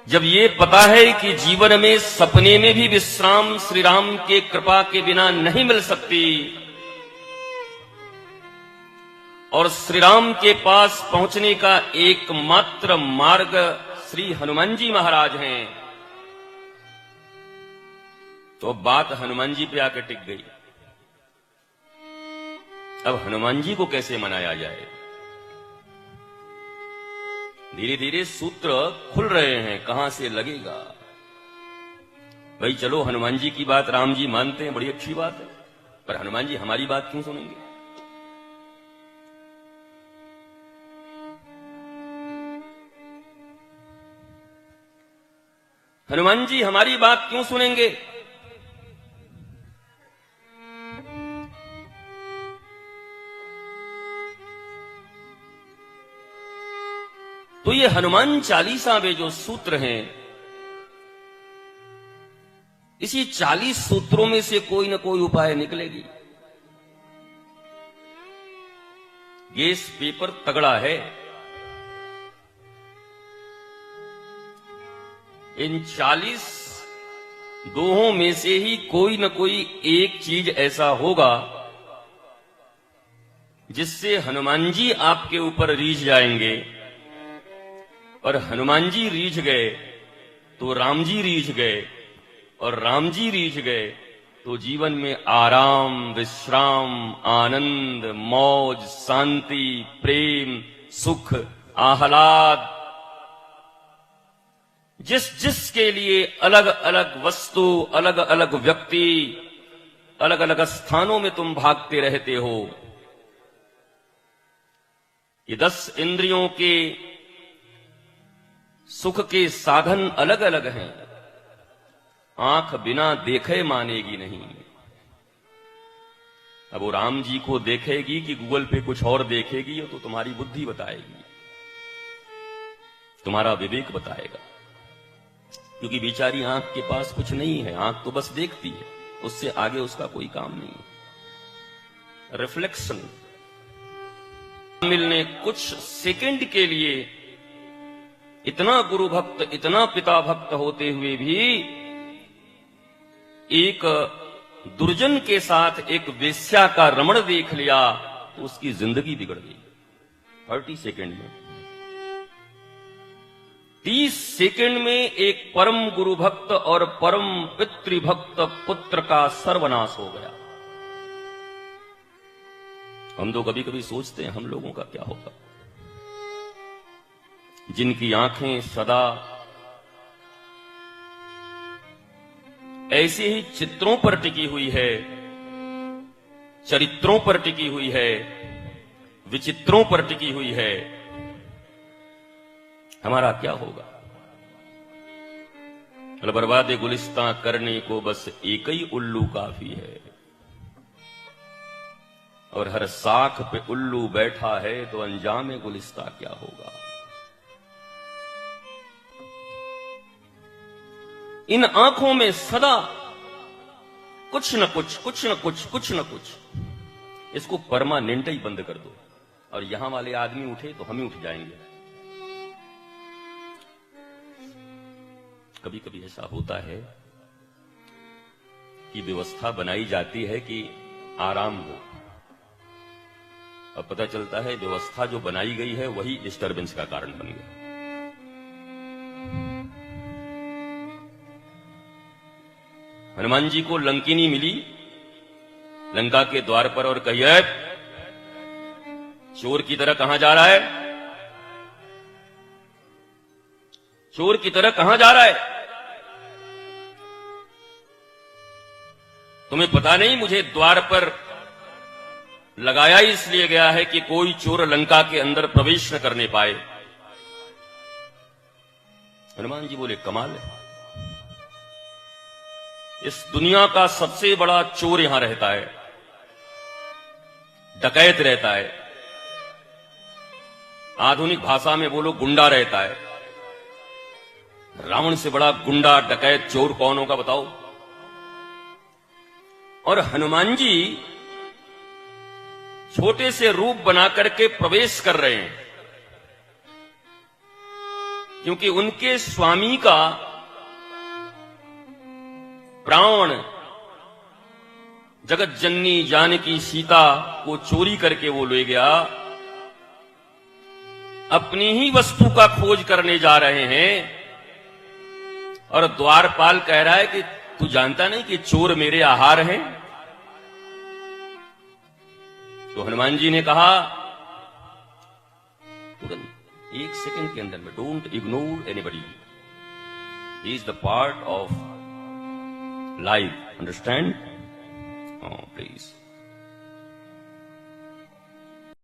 जब ये पता है कि जीवन में सपने में भी विश्राम श्री राम के कृपा के बिना नहीं मिल सकती और श्री राम के पास पहुंचने का एकमात्र मार्ग श्री हनुमान जी महाराज हैं, तो बात हनुमान जी पे आकर टिक गई। अब हनुमान जी को कैसे मनाया जाए? धीरे धीरे सूत्र खुल रहे हैं, कहां से लगेगा। भाई चलो, हनुमान जी की बात राम जी मानते हैं, बड़ी अच्छी बात है, पर हनुमान जी हमारी बात क्यों सुनेंगे? हनुमान जी हमारी बात क्यों सुनेंगे? तो ये हनुमान चालीसा में जो सूत्र हैं, इसी 40 सूत्रों में से कोई ना कोई उपाय निकलेगी। गैस पेपर तगड़ा है। इन 40 दोहों में से ही कोई न कोई एक चीज ऐसा होगा जिससे हनुमान जी आपके ऊपर रीझ जाएंगे, और हनुमान जी रीझ गए तो राम जी रीझ गए, और राम जी रीझ गए तो जीवन में आराम, विश्राम, आनंद, मौज, शांति, प्रेम, सुख, आह्लाद, जिसके लिए अलग अलग वस्तु, अलग अलग व्यक्ति, अलग अलग स्थानों में तुम भागते रहते हो। ये 10 इंद्रियों के सुख के साधन अलग अलग हैं। आंख बिना देखे मानेगी नहीं। अब वो राम जी को देखेगी कि गूगल पे कुछ और देखेगी, तो तुम्हारी बुद्धि बताएगी, तुम्हारा विवेक बताएगा, क्योंकि बेचारी आंख के पास कुछ नहीं है, आंख तो बस देखती है, उससे आगे उसका कोई काम नहीं। रिफ्लेक्शन मिलने कुछ सेकंड के लिए इतना गुरु भक्त, इतना पिता भक्त होते हुए भी एक दुर्जन के साथ एक वेश्या का रमण देख लिया तो उसकी जिंदगी बिगड़ गई। 30 सेकंड में, 30 सेकंड में एक परम गुरु भक्त और परम पितृभक्त पुत्र का सर्वनाश हो गया। हम तो कभी कभी सोचते हैं हम लोगों का क्या होगा, जिनकी आंखें सदा ऐसे ही चित्रों पर टिकी हुई है, चरित्रों पर टिकी हुई है, विचित्रों पर टिकी हुई है, हमारा क्या होगा? बर्बाद गुलिस्तां करने को बस एक ही उल्लू काफी है, और हर साख पे उल्लू बैठा है तो अंजाम गुलिस्तां क्या होगा? इन आंखों में सदा कुछ न कुछ, कुछ न कुछ, कुछ न कुछ, इसको परमानेंट ही बंद कर दो, और यहां वाले आदमी उठे तो हम ही उठ जाएंगे। कभी कभी ऐसा होता है कि व्यवस्था बनाई जाती है कि आराम हो, अब पता चलता है व्यवस्था जो बनाई गई है वही डिस्टरबेंस का कारण बन गई। हनुमान जी को लंकिनी मिली लंका के द्वार पर और कही, चोर की तरह कहां जा रहा है? चोर की तरह कहां जा रहा है? तुम्हें पता नहीं मुझे द्वार पर लगाया इसलिए गया है कि कोई चोर लंका के अंदर प्रवेश न करने पाए। हनुमान जी बोले, कमाल है, इस दुनिया का सबसे बड़ा चोर यहां रहता है, डकैत रहता है, आधुनिक भाषा में बोलो गुंडा रहता है। रावण से बड़ा गुंडा, डकैत, चोर कौन होगा बताओ? और हनुमान जी छोटे से रूप बना करके प्रवेश कर रहे हैं। क्योंकि उनके स्वामी का प्राण जगत जननी जानकी सीता को चोरी करके वो ले गया। अपनी ही वस्तु का खोज करने जा रहे हैं और द्वारपाल कह रहा है कि तू जानता नहीं कि चोर मेरे आहार हैं। तो हनुमान जी ने कहा तुरंत 1 सेकंड के अंदर में, don't ignore anybody, he is the part of life, understand? Please.